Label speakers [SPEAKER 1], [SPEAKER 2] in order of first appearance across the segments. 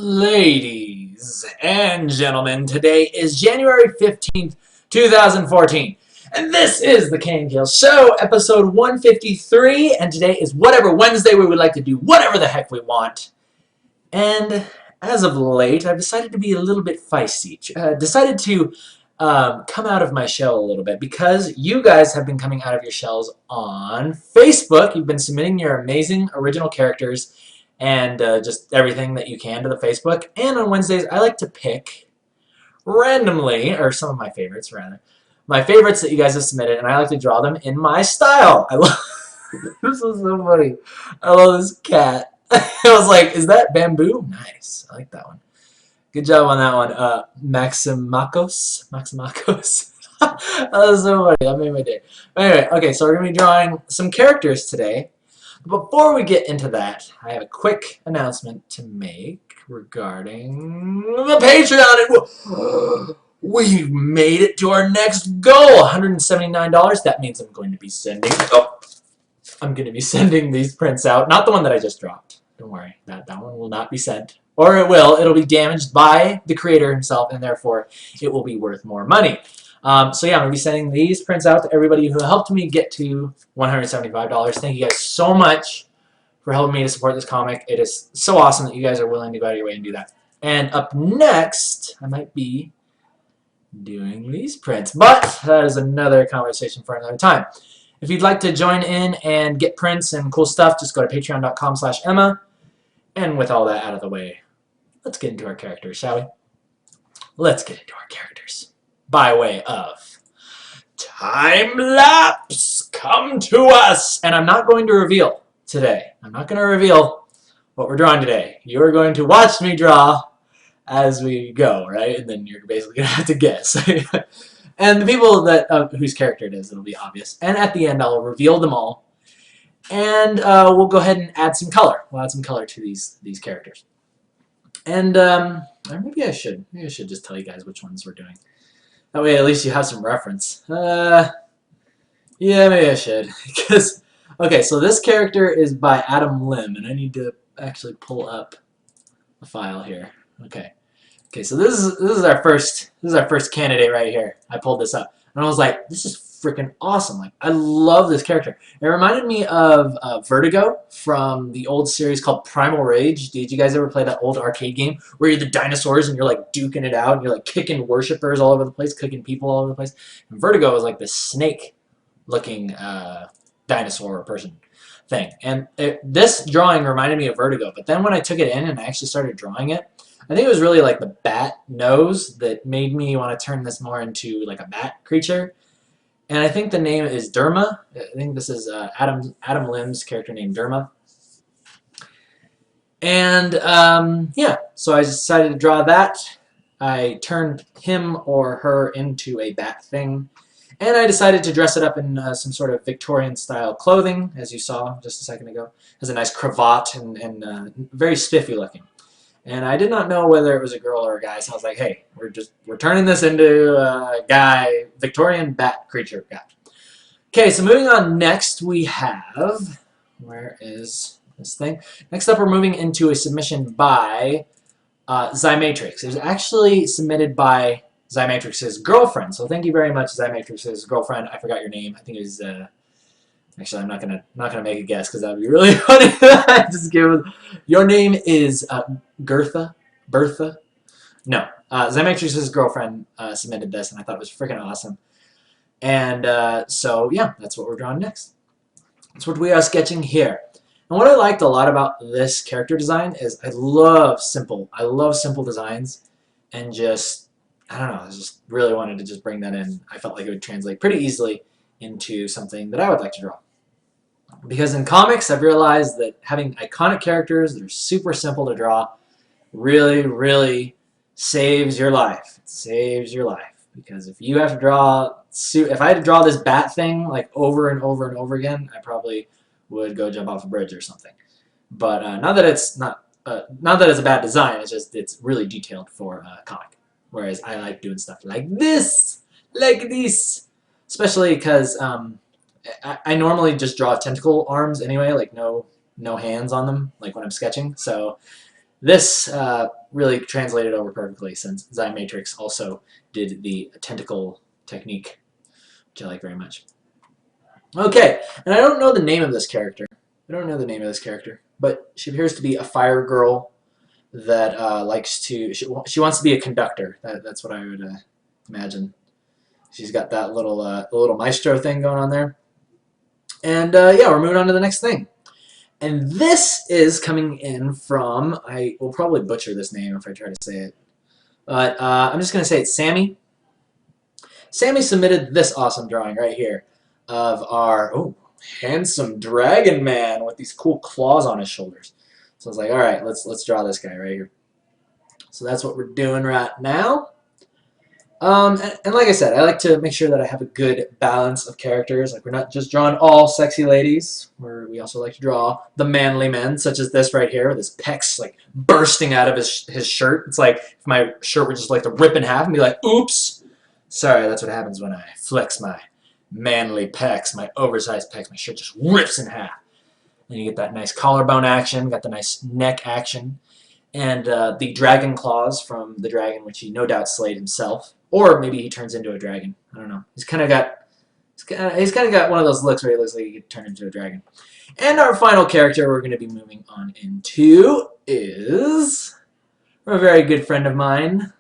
[SPEAKER 1] Ladies and gentlemen, today is January 15th, 2014, and this is the KNKL Show, episode 153, and today is Whatever Wednesday. We would like to do whatever the heck we want. And as of late, I've decided to be a little bit feisty. Decided to come out of my shell a little bit because you guys have been coming out of your shells on Facebook. You've been submitting your amazing original characters and just everything that you can to the Facebook. And on Wednesdays, I like to pick randomly, or some of my favorites, rather, my favorites that you guys have submitted, and I like to draw them in my style. I love this is so funny. I love this cat. I was like, is that bamboo? Nice. I like that one. Good job on that one. Maximakos. That was so funny. That made my day. But anyway, okay, so we're going to be drawing some characters today. Before we get into that, I have a quick announcement to make regarding the Patreon. We've made it to our next goal, $179. That means I'm going to be sending these prints out. Not the one that I just dropped. Don't worry, that one will not be sent. Or it will. It'll be damaged by the creator himself, and therefore it will be worth more money. So yeah, I'm going to be sending these prints out to everybody who helped me get to $175. Thank you guys so much for helping me to support this comic. It is so awesome that you guys are willing to go out of your way and do that. And up next, I might be doing these prints. But that is another conversation for another time. If you'd like to join in and get prints and cool stuff, just go to patreon.com/Emma. And with all that out of the way, let's get into our characters, shall we? Let's get into our characters. By way of time lapse, come to us. And I'm not going to reveal today. I'm not going to reveal what we're drawing today. You are going to watch me draw as we go, right? And then you're basically going to have to guess. And the people that whose character it is, it'll be obvious. And at the end, I'll reveal them all. And we'll go ahead and add some color. We'll add some color to these characters. And maybe I should just tell you guys which ones we're doing. That way, at least you have some reference. Yeah, maybe I should. Because, okay, so this character is by Adam Lim, and I need to actually pull up a file here. Okay, so this is our first candidate right here. I pulled this up, and I was like, this is freaking awesome. Like, I love this character. It reminded me of Vertigo from the old series called Primal Rage. Did you guys ever play that old arcade game where you're the dinosaurs and you're like duking it out and you're like kicking worshippers all over the place, kicking people all over the place? And Vertigo is like this snake looking dinosaur person thing. And this drawing reminded me of Vertigo, but then when I took it in and I actually started drawing it, I think it was really like the bat nose that made me want to turn this more into like a bat creature. And I think the name is Derma. I think this is Adam Lim's character named Derma. And yeah, so I decided to draw that. I turned him or her into a bat thing. And I decided to dress it up in some sort of Victorian-style clothing, as you saw just a second ago. It has a nice cravat and very spiffy looking. And I did not know whether it was a girl or a guy, so I was like, hey, we're turning this into a guy, Victorian bat creature guy. Okay, so moving on, next we have, where is this thing? Next up, we're moving into a submission by Zymatrix. It was actually submitted by Zymatrix's girlfriend, so thank you very much, Zymatrix's girlfriend. I forgot your name. I think it was... Actually, I'm not gonna make a guess because that would be really funny. Just give your name is Bertha. No, Zymatrix's girlfriend submitted this, and I thought it was freaking awesome. And so yeah, that's what we're drawing next. That's what we are sketching here. And what I liked a lot about this character design is I love simple designs, and just I don't know, I just really wanted to just bring that in. I felt like it would translate pretty easily into something that I would like to draw. Because in comics, I've realized that having iconic characters that are super simple to draw really, really saves your life. It saves your life. Because if you have to draw, if I had to draw this bat thing like over and over and over again, I probably would go jump off a bridge or something. But not that it's not that it's a bad design. It's just it's really detailed for a comic. Whereas I like doing stuff like this, especially because I normally just draw tentacle arms anyway, like no hands on them, like when I'm sketching. So this really translated over perfectly since Matrix also did the tentacle technique, which I like very much. Okay, and I don't know the name of this character. But she appears to be a fire girl that likes to. She wants to be a conductor. That's what I would imagine. She's got that little maestro thing going on there. And yeah, we're moving on to the next thing. And this is coming in from, I will probably butcher this name if I try to say it, but I'm just going to say it's Sammy. Sammy submitted this awesome drawing right here of our handsome dragon man with these cool claws on his shoulders. So I was like, all right, let's draw this guy right here. So that's what we're doing right now. And like I said, I like to make sure that I have a good balance of characters. Like, we're not just drawing all sexy ladies. We also like to draw the manly men, such as this right here, with his pecs like bursting out of his shirt. It's like if my shirt were just like to rip in half and be like, oops. Sorry, that's what happens when I flex my manly pecs, my oversized pecs. My shirt just rips in half. And you get that nice collarbone action, got the nice neck action, and the dragon claws from the dragon, which he no doubt slayed himself. Or maybe he turns into a dragon. I don't know. He's kind of got one of those looks where he looks like he could turn into a dragon. And our final character we're going to be moving on into is a very good friend of mine,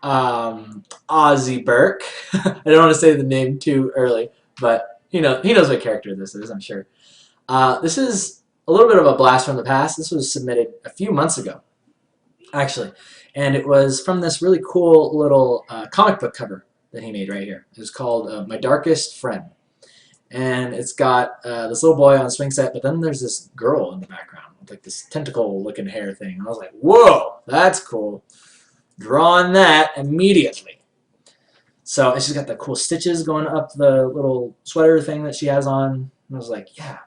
[SPEAKER 1] Ozzy Burke. I don't want to say the name too early, but he knows what character this is, I'm sure. This is a little bit of a blast from the past. This was submitted a few months ago, actually. And it was from this really cool little comic book cover that he made right here. It was called My Darkest Friend. And it's got this little boy on a swing set, but then there's this girl in the background with like this tentacle-looking hair thing. And I was like, whoa, that's cool. Drawing that immediately. So and she's got the cool stitches going up the little sweater thing that she has on. And I was like, yeah.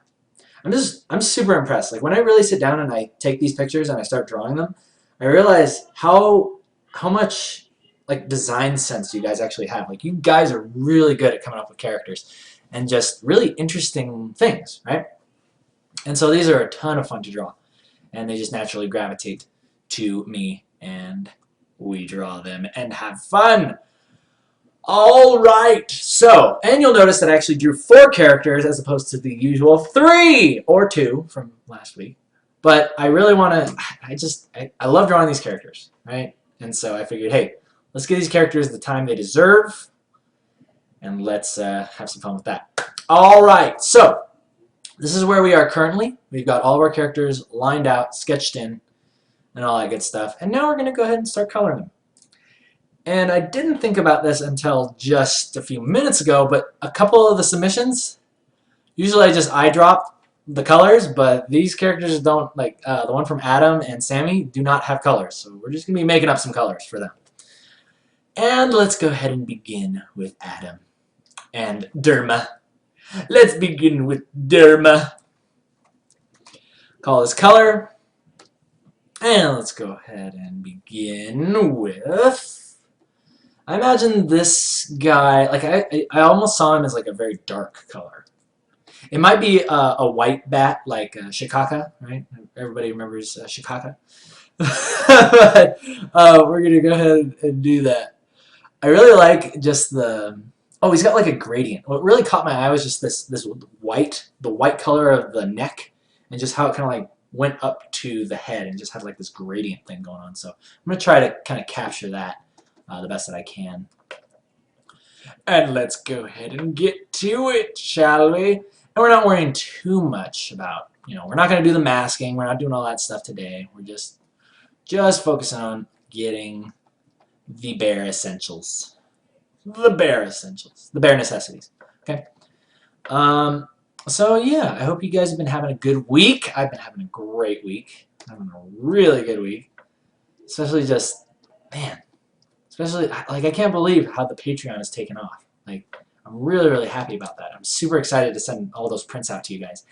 [SPEAKER 1] I'm super impressed. Like, when I really sit down and I take these pictures and I start drawing them, I realize how much like design sense you guys actually have. Like, you guys are really good at coming up with characters and just really interesting things, right? And so these are a ton of fun to draw, and they just naturally gravitate to me, and we draw them and have fun. All right, so, and you'll notice that I actually drew 4 characters as opposed to the usual 3 or 2 from last week. But I really want to, I love drawing these characters, right? And so I figured, hey, let's give these characters the time they deserve, and let's have some fun with that. All right, so this is where we are currently. We've got all of our characters lined out, sketched in, and all that good stuff. And now we're going to go ahead and start coloring them. And I didn't think about this until just a few minutes ago, but a couple of the submissions, usually I just eye drop the colors, but these characters don't, like the one from Adam and Sammy, do not have colors. So we're just going to be making up some colors for them. And let's go ahead and begin with Adam and Derma. Let's begin with Derma. Call this color. And let's go ahead and begin with, I imagine this guy, like I almost saw him as like a very dark color. It might be a white bat, like Shikaka, right? Everybody remembers Shikaka. But we're going to go ahead and do that. I really like just the... Oh, he's got like a gradient. What really caught my eye was just this white, the white color of the neck, and just how it kind of like went up to the head and just had like this gradient thing going on. So I'm going to try to kind of capture that the best that I can. And let's go ahead and get to it, shall we? And we're not worrying too much about, we're not going to do the masking. We're not doing all that stuff today. We're just focusing on getting the bare essentials. The bare essentials. The bare necessities. Okay? So, yeah, I hope you guys have been having a good week. I've been having a great week. I'm having a really good week. Especially just, man. Especially, like, I can't believe how the Patreon has taken off. Like, I'm really, really happy about that. I'm super excited to send all those prints out to you guys.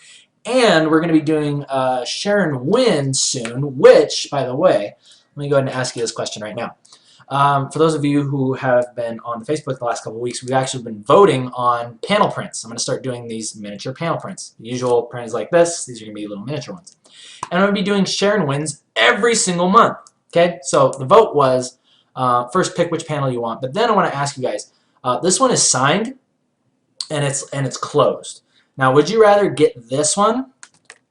[SPEAKER 1] And we're going to be doing Share and Win soon, which, by the way, let me go ahead and ask you this question right now. For those of you who have been on Facebook the last couple of weeks, we've actually been voting on panel prints. I'm going to start doing these miniature panel prints. The usual print is like this. These are going to be little miniature ones. And I'm going to be doing Share and Wins every single month. Okay, so the vote was first pick which panel you want, but then I want to ask you guys. This one is signed, and it's closed. Now, would you rather get this one?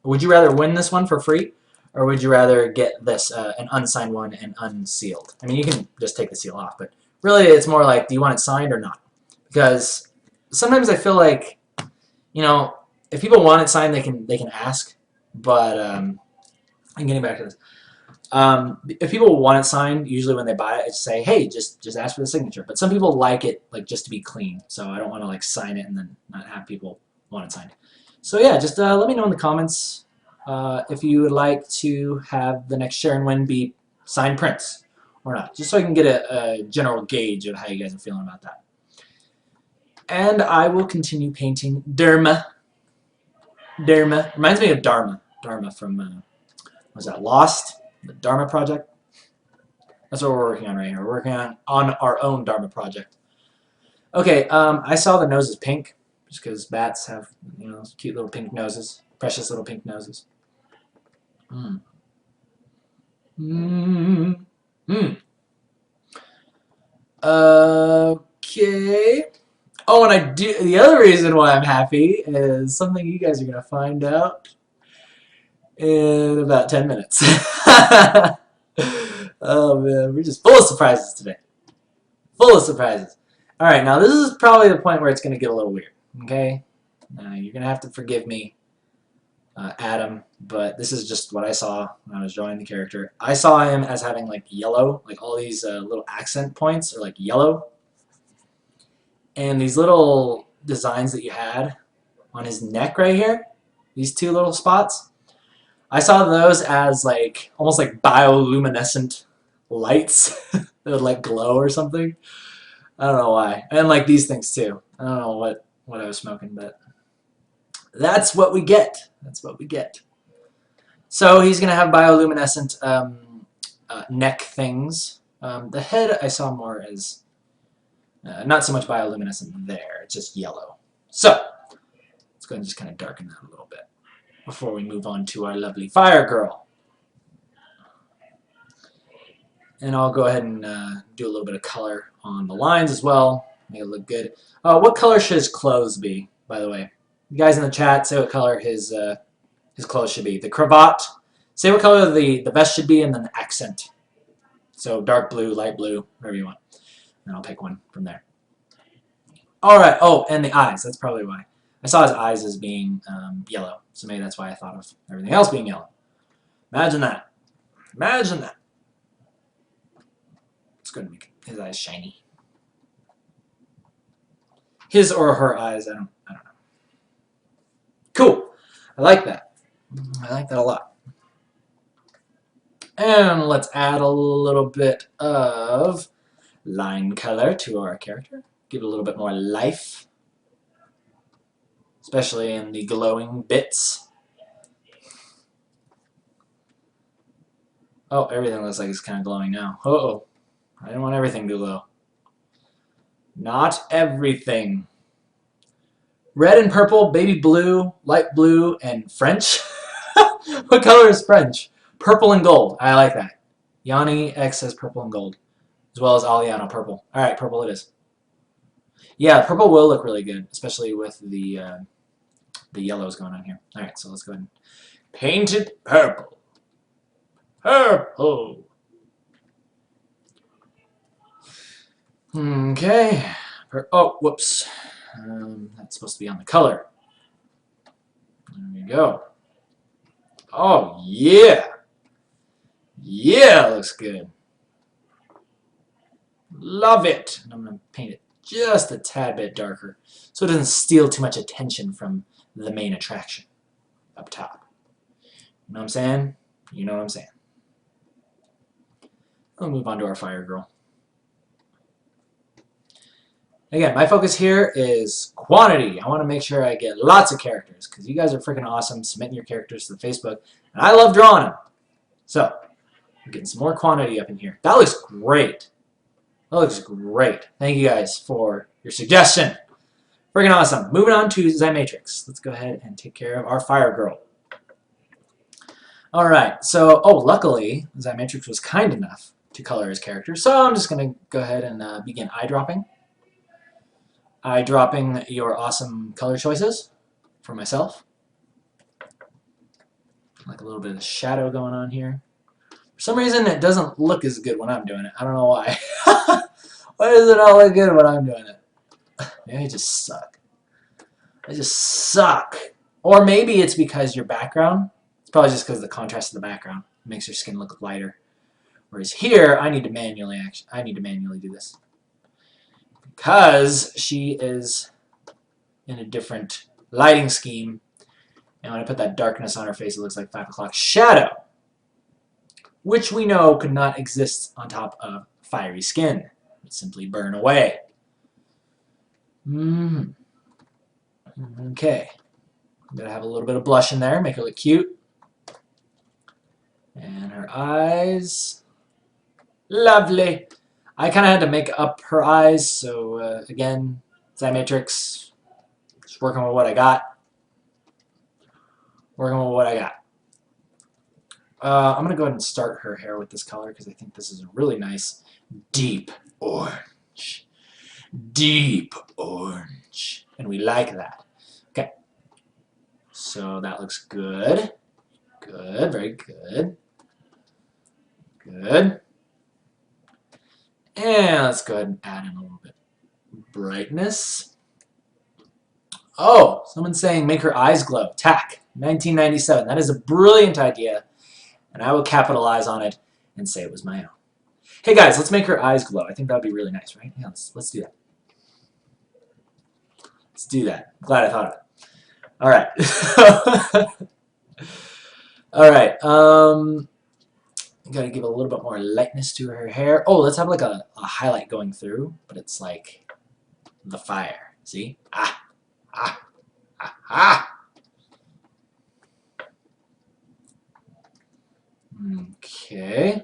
[SPEAKER 1] Would you rather win this one for free, or would you rather get this an unsigned one and unsealed? I mean, you can just take the seal off, but really, it's more like, do you want it signed or not? Because sometimes I feel like, you know, if people want it signed, they can ask. But I'm getting back to this. If people want it signed, usually when they buy it, it's say, hey, just ask for the signature. But some people like it like just to be clean, so I don't want to like sign it and then not have people want it signed. So yeah, just let me know in the comments if you would like to have the next share and win be signed prints or not, just so I can get a general gauge of how you guys are feeling about that. And I will continue painting Dharma. Dharma reminds me of Dharma. Dharma from what was that, Lost? The Dharma project. That's what we're working on right here. We're working on our own Dharma project. Okay, I saw the nose is pink, just because bats have, you know, cute little pink noses, precious little pink noses. Okay. Oh, and I do. The other reason why I'm happy is something you guys are gonna find out in about 10 minutes. Oh man, we're just full of surprises today. Full of surprises. All right, now this is probably the point where it's gonna get a little weird. Okay, you're gonna have to forgive me, Adam, but this is just what I saw when I was drawing the character. I saw him as having like yellow, like all these little accent points are like yellow, and these little designs that you had on his neck right here, these two little spots, I saw those as like almost like bioluminescent lights that would like glow or something. I don't know why. And like these things too. I don't know what I was smoking, but that's what we get. That's what we get. So he's going to have bioluminescent neck things. The head I saw more as not so much bioluminescent there. It's just yellow. So let's go and just kind of darken that a little bit before we move on to our lovely fire girl. And I'll go ahead and do a little bit of color on the lines as well. Make it look good. What color should his clothes be, by the way? You guys in the chat, say what color his clothes should be. The cravat, say what color the vest should be, and then the accent. So dark blue, light blue, whatever you want. And I'll pick one from there. All right. Oh, and the eyes. That's probably why. I saw his eyes as being yellow. So maybe that's why I thought of everything else being yellow. Imagine that. Imagine that. It's going to make his eyes shiny. His or her eyes. I don't know. Cool. I like that. I like that a lot. And let's add a little bit of line color to our character. Give it a little bit more life. Especially in the glowing bits. Oh, everything looks like it's kind of glowing now. Uh-oh. I didn't want everything to glow. Not everything. Red and purple, baby blue, light blue, and French. What color is French? Purple and gold. I like that. Yanni X says purple and gold. As well as Aliano purple. Alright, purple it is. Yeah, purple will look really good, especially with the yellows going on here. Alright, so let's go ahead and paint it purple. Purple. Okay. Oh, whoops. That's supposed to be on the color. There we go. Oh, yeah. Yeah, looks good. Love it. And I'm going to paint it just a tad bit darker so it doesn't steal too much attention from the main attraction up top. You know what I'm saying? You know what I'm saying. We'll move on to our fire girl. Again, my focus here is quantity. I want to make sure I get lots of characters because you guys are freaking awesome submitting your characters to the Facebook, and I love drawing them. So, I'm getting some more quantity up in here. That looks great. That looks great. Thank you guys for your suggestion. Freaking awesome. Moving on to Zymatrix. Let's go ahead and take care of our fire girl. Alright, so, oh, luckily, Zymatrix was kind enough to color his character, so I'm just going to go ahead and begin eyedropping. Eyedropping your awesome color choices for myself. Like a little bit of shadow going on here. For some reason, it doesn't look as good when I'm doing it. I don't know why. Why does it not look good when I'm doing it? Maybe I just suck. I just suck. Or maybe it's because your background. It's probably just because the contrast of the background makes your skin look lighter. Whereas here, I need to manually do this because she is in a different lighting scheme. And when I put that darkness on her face, it looks like 5 o'clock shadow, which we know could not exist on top of fiery skin. It would simply burn away. Okay. I'm going to have a little bit of blush in there, make her look cute. And her eyes. Lovely. I kind of had to make up her eyes, so again, Zymatrix, just working with what I got. I'm going to go ahead and start her hair with this color because I think this is a really nice deep orange. Deep orange. And we like that. Okay. So that looks good. Good. Very good. Good. And let's go ahead and add in a little bit of brightness. Oh, someone's saying make her eyes glow. Tack, 1997. That is a brilliant idea, and I will capitalize on it and say it was my own. Hey guys, let's make her eyes glow. I think that would be really nice, right? Yeah, let's do that. Let's do that. I'm glad I thought of it. All right. All right. Gotta give a little bit more lightness to her hair. Oh, let's have like a highlight going through, but it's like the fire. See? Ah, ah, ah, ah. Okay.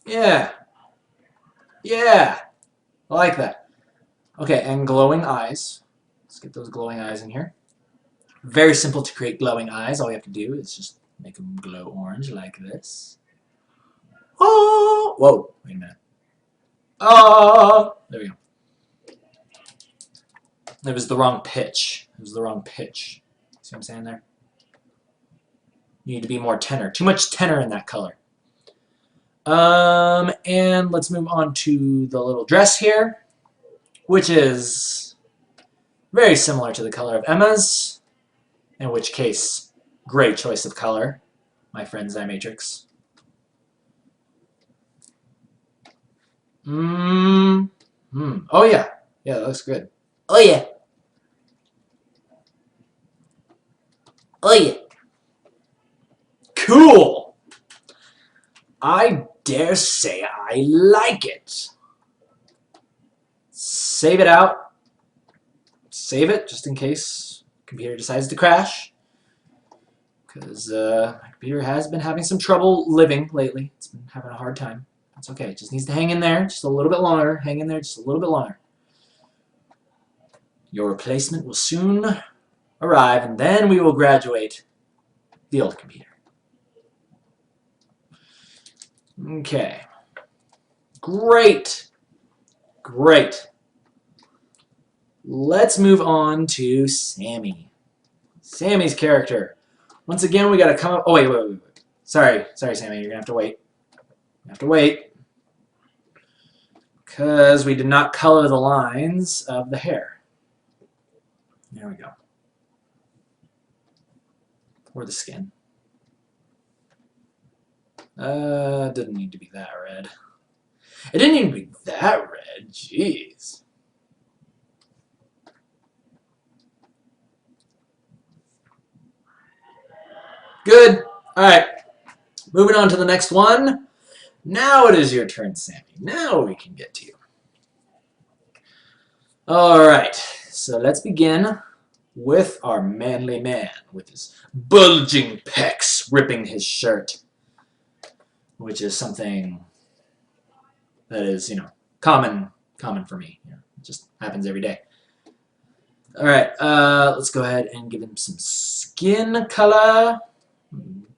[SPEAKER 1] Yeah. Yeah. I like that. Okay, and glowing eyes. Let's get those glowing eyes in here. Very simple to create glowing eyes. All we have to do is just make them glow orange like this. Oh! Whoa, wait a minute. Oh! There we go. It was the wrong pitch. It was the wrong pitch. See what I'm saying there? You need to be more tenor. Too much tenor in that color. And let's move on to the little dress here, which is very similar to the color of Emma's, in which case, great choice of color, my friend Zymatrix. Oh yeah. Yeah, that looks good. Oh yeah. Oh yeah. Cool! I dare say I like it. Save it out. Save it just in case the computer decides to crash. Because my computer has been having some trouble living lately. It's been having a hard time. That's okay. It just needs to hang in there just a little bit longer. Hang in there just a little bit longer. Your replacement will soon arrive, and then we will graduate the old computer. Okay. Great. Great. Let's move on to Sammy. Sammy's character. Once again, we got to come up... Oh, wait. Sorry, Sammy. You're going to have to wait. You have to wait. Because we did not color the lines of the hair. There we go. Or the skin. Didn't need to be that red. It didn't need to be that red. Jeez. Good. Alright. Moving on to the next one. Now it is your turn, Sammy. Now we can get to you. Alright. So let's begin with our manly man with his bulging pecs ripping his shirt. Which is something that is, common for me. It just happens every day. Alright, let's go ahead and give him some skin color.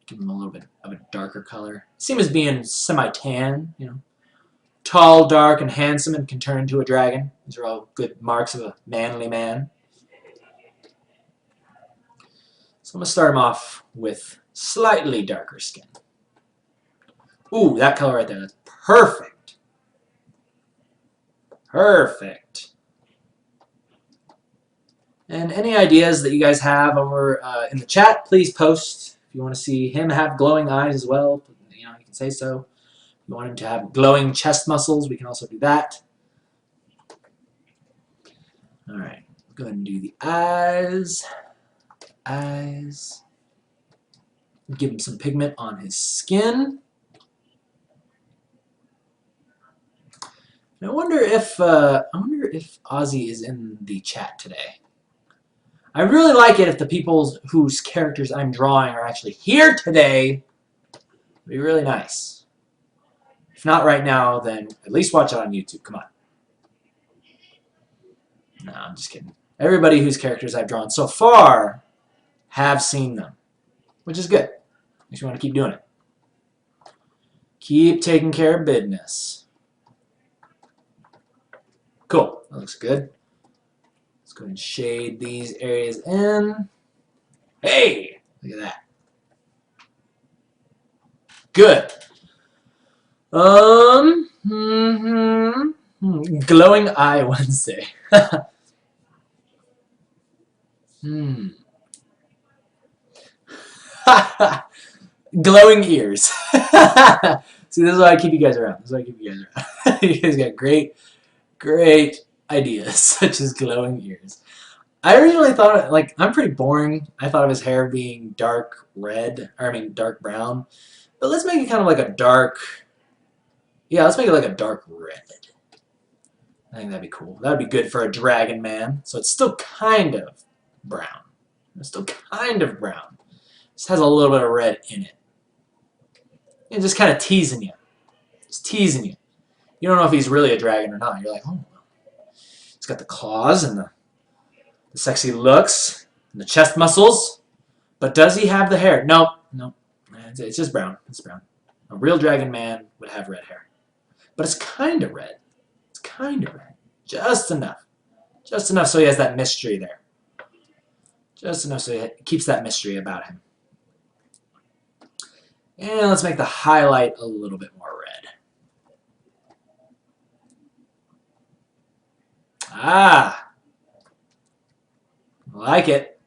[SPEAKER 1] Give him a little bit of a darker color. See him as being semi-tan, you know. Tall, dark, and handsome, and can turn into a dragon. These are all good marks of a manly man. So I'm going to start him off with slightly darker skin. Ooh, that color right there. That's perfect. Perfect. And any ideas that you guys have over in the chat, please post. If you want to see him have glowing eyes as well, you know, you can say so. If you want him to have glowing chest muscles, we can also do that. All right, go ahead and do the eyes. Eyes. Give him some pigment on his skin. And I wonder if Ozzy is in the chat today. I really like it if the people whose characters I'm drawing are actually here today. It'd be really nice. If not right now, then at least watch it on YouTube. Come on. No, I'm just kidding. Everybody whose characters I've drawn so far have seen them, which is good. Makes me want to keep doing it. Keep taking care of business. Cool. That looks good. Let's go ahead and shade these areas in. Hey! Look at that. Good. Glowing Eye Wednesday. Glowing ears. See, this is why I keep you guys around. This is why I keep you guys around. You guys got great ideas, such as glowing ears. I originally thought, like, I'm pretty boring. I thought of his hair being dark red, or I mean dark brown. But let's make it kind of like a dark, yeah, let's make it like a dark red. I think that'd be cool. That'd be good for a dragon man. So it's still kind of brown. It's still kind of brown. Just has a little bit of red in it. And just kind of teasing you. Just teasing you. You don't know if he's really a dragon or not. You're like, oh, he's got the claws and the sexy looks and the chest muscles. But does he have the hair? Nope. Nope. It's just brown. It's brown. A real dragon man would have red hair. But it's kind of red. It's kind of red. Just enough. Just enough so he has that mystery there. Just enough so he keeps that mystery about him. And let's make the highlight a little bit more red. Ah! I like it.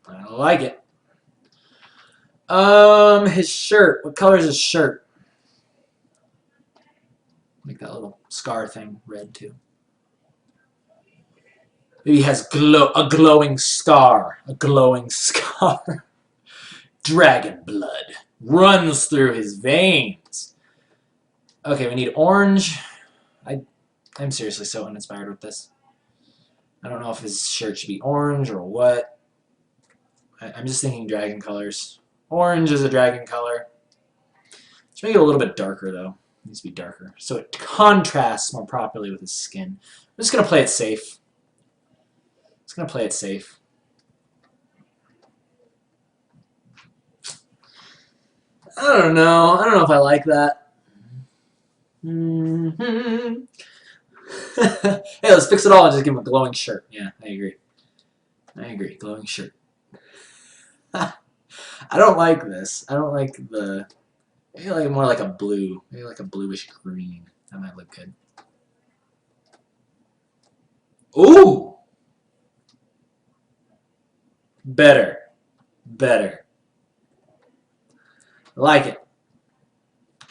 [SPEAKER 1] I like it. His shirt. What color is his shirt? Make that little scar thing red too. Maybe he has a glowing scar. A glowing scar. Dragon blood runs through his veins. Okay, we need orange. I'm seriously so uninspired with this. I don't know if his shirt should be orange or what. I'm just thinking dragon colors. Orange is a dragon color. Let's make it a little bit darker though. It needs to be darker so it contrasts more properly with his skin. I'm just gonna play it safe. Just gonna play it safe. I don't know. I don't know if I like that. Hey, let's fix it all and just give him a glowing shirt. Yeah, I agree. I agree. Glowing shirt. I don't like this. I don't like the... Maybe like more like a blue. Maybe like a bluish green. That might look good. Ooh! Better. Better. I like it.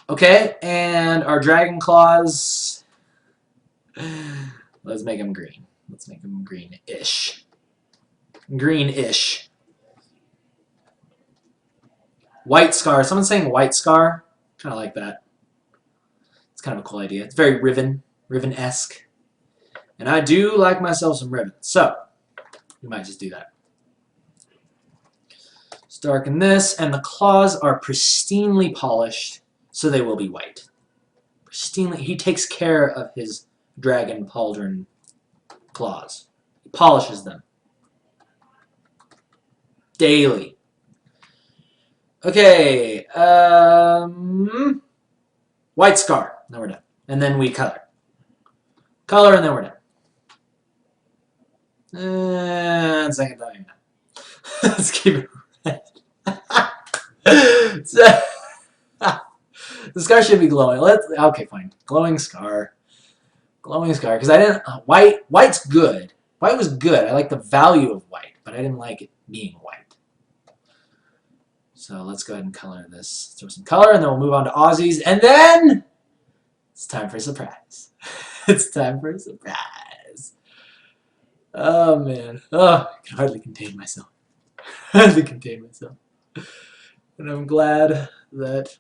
[SPEAKER 1] Okay, and our dragon claws. Let's make them green. Let's make them green-ish. Green-ish. White scar. Someone's saying white scar. Kind of like that. It's kind of a cool idea. It's very Riven-esque. And I do like myself some Riven. So, we might just do that. Let's darken this. And the claws are pristinely polished, so they will be white. Pristinely. He takes care of his dragon pauldron claws. He polishes them daily. Okay, white scar. Now we're done. And then we color. Color, and then we're done. And second time. Let's keep it red. So, the scar should be glowing. Okay, fine. Glowing scar. Glowing scar. Because I didn't. White's good. White was good. I like the value of white, but I didn't like it being white. So let's go ahead and color this. Throw some color, and then we'll move on to Aussies. And then it's time for a surprise. It's time for a surprise. Oh, man. Oh, I can hardly contain myself. Hardly contain myself. And I'm glad that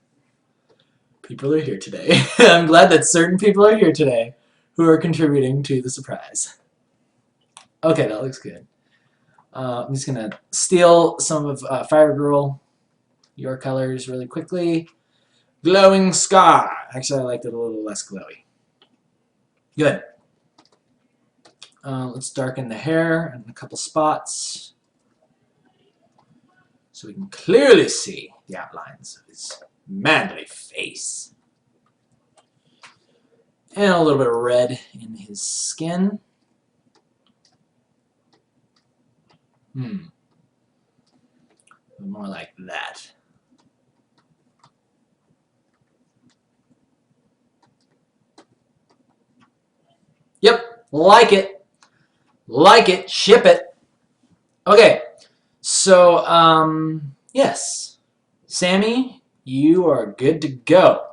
[SPEAKER 1] people are here today. I'm glad that certain people are here today who are contributing to the surprise. Okay, that looks good. I'm just going to steal some of Fire Girl, your colors really quickly. Glowing scar. Actually, I liked it a little less glowy. Good. Let's darken the hair in a couple spots so we can clearly see the outlines of his manly face. And a little bit of red in his skin. More like that. Yep, like it. Like it, ship it. Okay, so, yes. Sammy, you are good to go.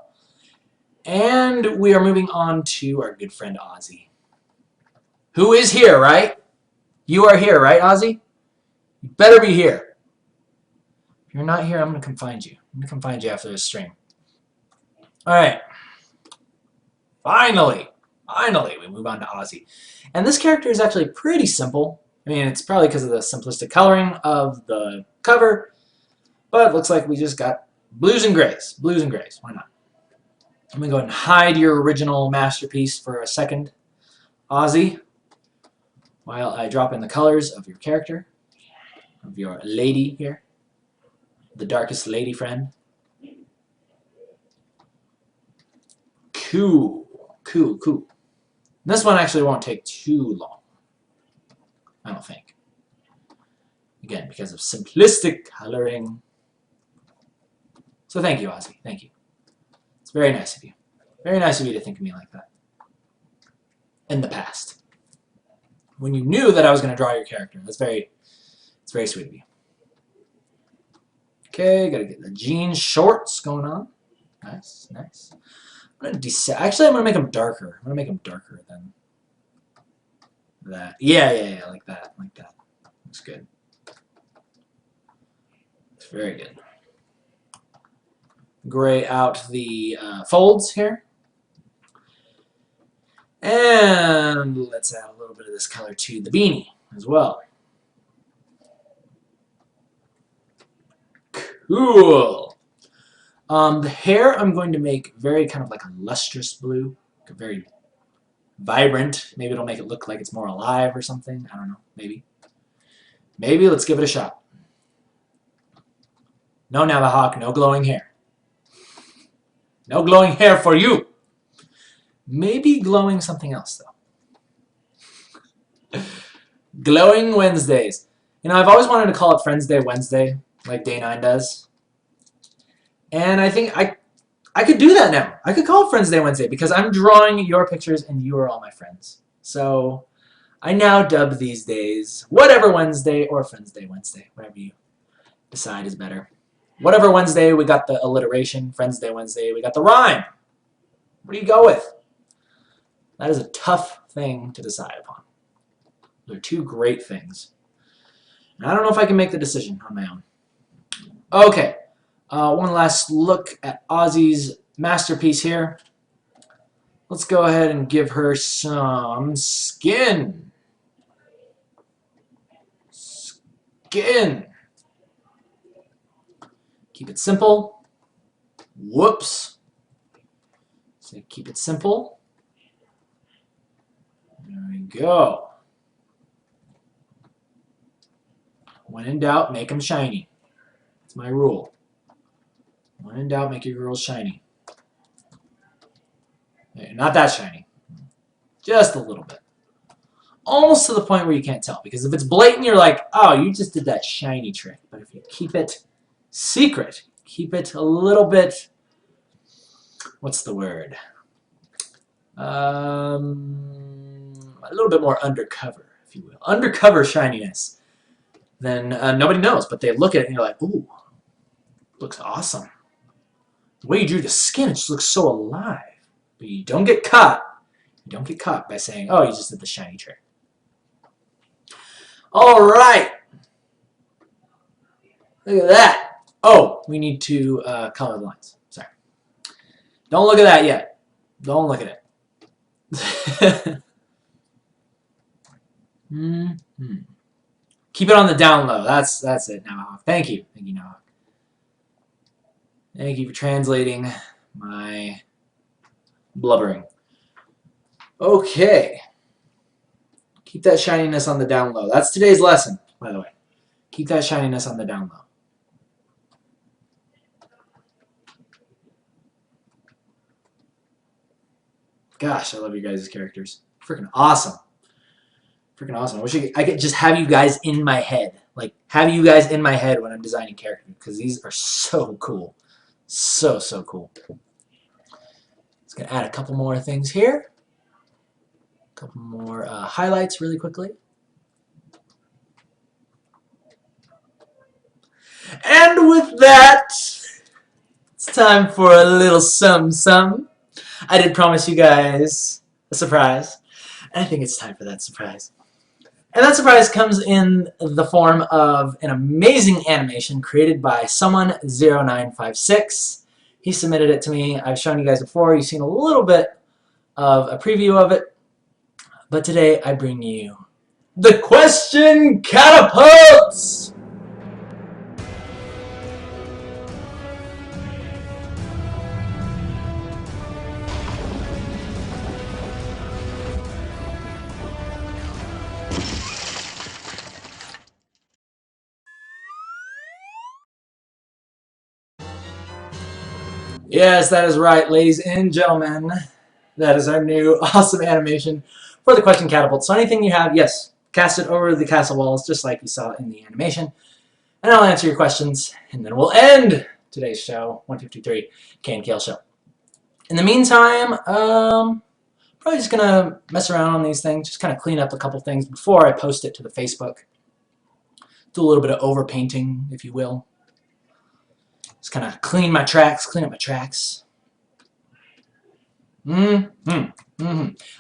[SPEAKER 1] And we are moving on to our good friend Ozzy. Who is here, right? You are here, right, Ozzy? You better be here. If you're not here, I'm going to come find you. I'm going to come find you after this stream. Alright. Finally, we move on to Ozzy. And this character is actually pretty simple. I mean, it's probably because of the simplistic coloring of the cover, but it looks like we just got blues and grays. Blues and grays, why not? I'm going to go ahead and hide your original masterpiece for a second, Ozzy, while I drop in the colors of your character, of your lady here, the darkest lady friend. Cool. This one actually won't take too long, I don't think. Again, because of simplistic coloring. So thank you, Ozzy. Thank you. It's very nice of you. Very nice of you to think of me like that. In the past. When you knew that I was going to draw your character. It's very sweet of you. Okay, gotta get the jean shorts going on. Nice. I'm gonna actually, I'm gonna make them darker. I'm gonna make them darker than that. Yeah, like that. Looks good. It's very good. Gray out the folds here. And let's add a little bit of this color to the beanie as well. Cool. The hair I'm going to make very kind of like a lustrous blue, like a very vibrant. Maybe it'll make it look like it's more alive or something. I don't know. Maybe. Let's give it a shot. No Navahawk, no glowing hair. No glowing hair for you. Maybe glowing something else though. Glowing Wednesdays. You know, I've always wanted to call it Friendsday Wednesday, like Day 9 does. And I think I could do that now. I could call it Friendsday Wednesday because I'm drawing your pictures and you are all my friends. So I now dub these days whatever Wednesday or Friendsday Wednesday, whatever you decide is better. Whatever Wednesday, we got the alliteration. Friendsday Wednesday, we got the rhyme. What do you go with? That is a tough thing to decide upon. They're two great things. And I don't know if I can make the decision on my own. Okay. One last look at Ozzy's masterpiece here. Let's go ahead and give her some skin. Skin. Keep it simple. Whoops. So keep it simple. There we go. When in doubt, make them shiny. It's my rule. When in doubt, make your girls shiny. Not that shiny. Just a little bit. Almost to the point where you can't tell. Because if it's blatant, you're like, oh, you just did that shiny trick. But if you keep it secret, keep it a little bit, what's the word? A little bit more undercover, if you will. Undercover shininess. Then nobody knows, but they look at it and you're like, ooh, looks awesome. The way you drew the skin, it just looks so alive. But you don't get caught. You don't get caught by saying, oh, you just did the shiny trick. All right. Look at that. Oh, we need to color the lines. Sorry. Don't look at that yet. Don't look at it. Keep it on the down low. That's it, Nowahawk. Thank you. Thank you, Nowahawk. Thank you for translating my blubbering. Okay. Keep that shininess on the down low. That's today's lesson, by the way. Keep that shininess on the down low. Gosh, I love you guys' characters. Freaking awesome. Freaking awesome. I wish I could just have you guys in my head. Like, have you guys in my head when I'm designing characters. Because these are so cool. So, so cool. Just going to add a couple more things here. A couple more highlights really quickly. And with that, it's time for a little sum. I did promise you guys a surprise. And I think it's time for that surprise. And that surprise comes in the form of an amazing animation created by someone0956. He submitted it to me. I've shown you guys before. You've seen a little bit of a preview of it. But today I bring you the question catapults! Yes, that is right, ladies and gentlemen. That is our new awesome animation for the question catapult. So anything you have, yes, cast it over the castle walls just like you saw in the animation. And I'll answer your questions, and then we'll end today's show, 153 KNKL show. In the meantime, probably just going to mess around on these things, just kind of clean up a couple things before I post it to the Facebook. Do a little bit of overpainting, if you will. Just kind of clean up my tracks. And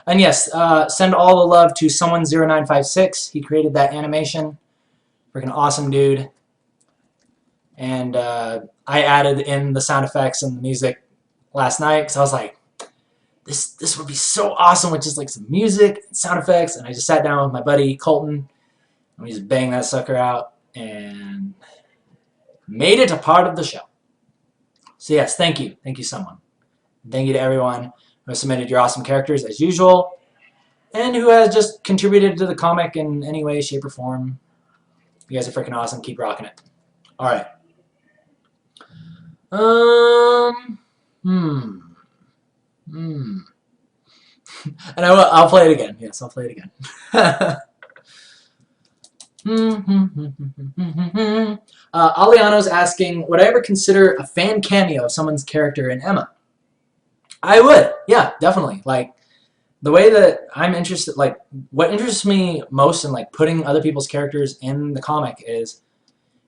[SPEAKER 1] yes, send all the love to someone0956. He created that animation. Freaking awesome dude. And I added in the sound effects and the music last night because I was like, this would be so awesome with just like some music and sound effects. And I just sat down with my buddy Colton and we just banged that sucker out and made it a part of the show. So yes, thank you. Thank you, someone. Thank you to everyone who has submitted your awesome characters as usual and who has just contributed to the comic in any way, shape, or form. You guys are freaking awesome. Keep rocking it. All right. And I'll play it again. Yes, I'll play it again. Aliano's asking, would I ever consider a fan cameo of someone's character in Emma? I would. Yeah, definitely. Like, the way that I'm interested, like, what interests me most in, like, putting other people's characters in the comic is,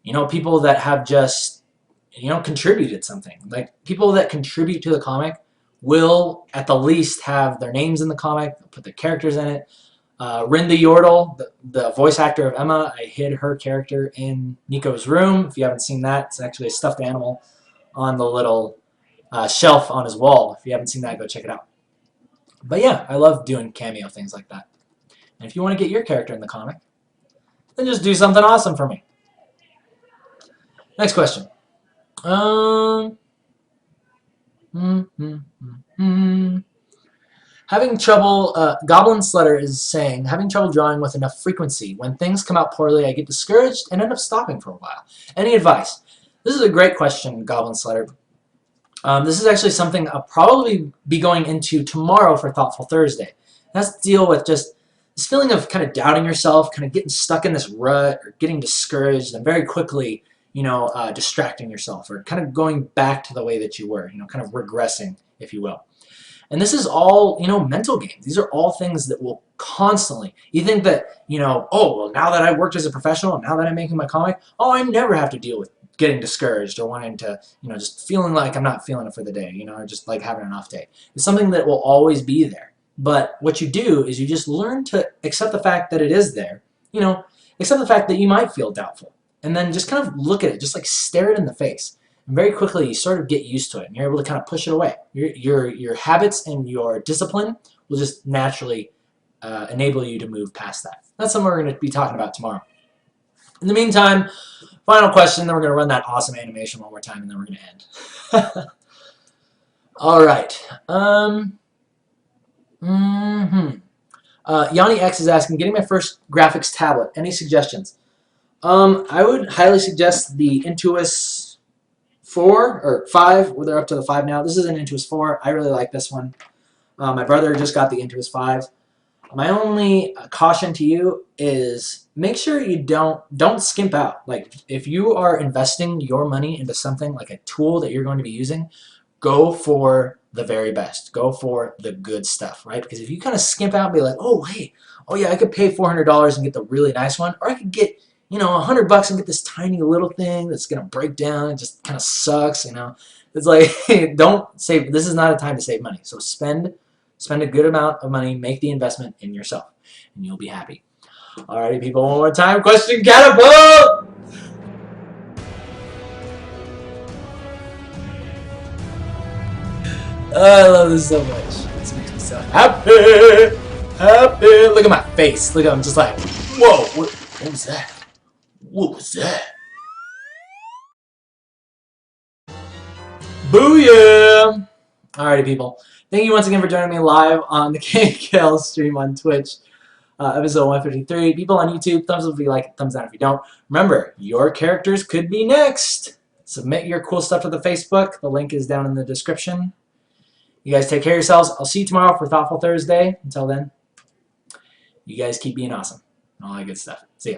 [SPEAKER 1] you know, people that have just, you know, contributed something. Like, people that contribute to the comic will, at the least, have their names in the comic, put their characters in it. Rinda Yordle, the voice actor of Emma, I hid her character in Nico's room. If you haven't seen that, it's actually a stuffed animal on the little shelf on his wall. If you haven't seen that, go check it out. But yeah, I love doing cameo things like that. And if you want to get your character in the comic, then just do something awesome for me. Next question. Having trouble, Goblin Slutter is saying, having trouble drawing with enough frequency. When things come out poorly, I get discouraged and end up stopping for a while. Any advice? This is a great question, Goblin Slutter. This is actually something I'll probably be going into tomorrow for Thoughtful Thursday. It has to deal with just this feeling of kind of doubting yourself, kind of getting stuck in this rut, or getting discouraged, and very quickly, distracting yourself, or kind of going back to the way that you were, kind of regressing, if you will. And this is all, mental games. These are all things that will constantly, you think that, oh, well, now that I've worked as a professional, and now that I'm making my comic, oh, I never have to deal with getting discouraged or wanting to, just feeling like I'm not feeling it for the day, or just like having an off day. It's something that will always be there. But what you do is you just learn to accept the fact that it is there, accept the fact that you might feel doubtful, and then just kind of look at it, just like stare it in the face. And very quickly, you sort of get used to it, and you're able to kind of push it away. Your habits and your discipline will just naturally enable you to move past that. That's something we're going to be talking about tomorrow. In the meantime, final question, then we're going to run that awesome animation one more time, and then we're going to end. All right. Yanni X is asking, getting my first graphics tablet. Any suggestions? I would highly suggest the Intuos 4 or 5. Well, they're up to the 5 now. This is an Intuos 4. I really like this one. My brother just got the Intuos 5. My only caution to you is make sure you don't skimp out. Like, if you are investing your money into something like a tool that you're going to be using, go for the very best. Go for the good stuff, right? Because if you kind of skimp out and be like, oh, hey, oh yeah, I could pay $400 and get the really nice one, or I could get, $100 and get this tiny little thing that's going to break down and just kind of sucks, It's like, don't save. This is not a time to save money. So spend a good amount of money, make the investment in yourself, and you'll be happy. Alrighty, people, one more time. Question catapult! I love this so much. This makes me so happy. Happy. Look at my face. Look at I'm just like, whoa, what was that? What was that? Booyah! Alrighty, people. Thank you once again for joining me live on the KNKL stream on Twitch. Episode 153. People on YouTube, thumbs up if you like it, thumbs down if you don't. Remember, your characters could be next. Submit your cool stuff to the Facebook. The link is down in the description. You guys take care of yourselves. I'll see you tomorrow for Thoughtful Thursday. Until then, you guys keep being awesome. And all that good stuff. See ya.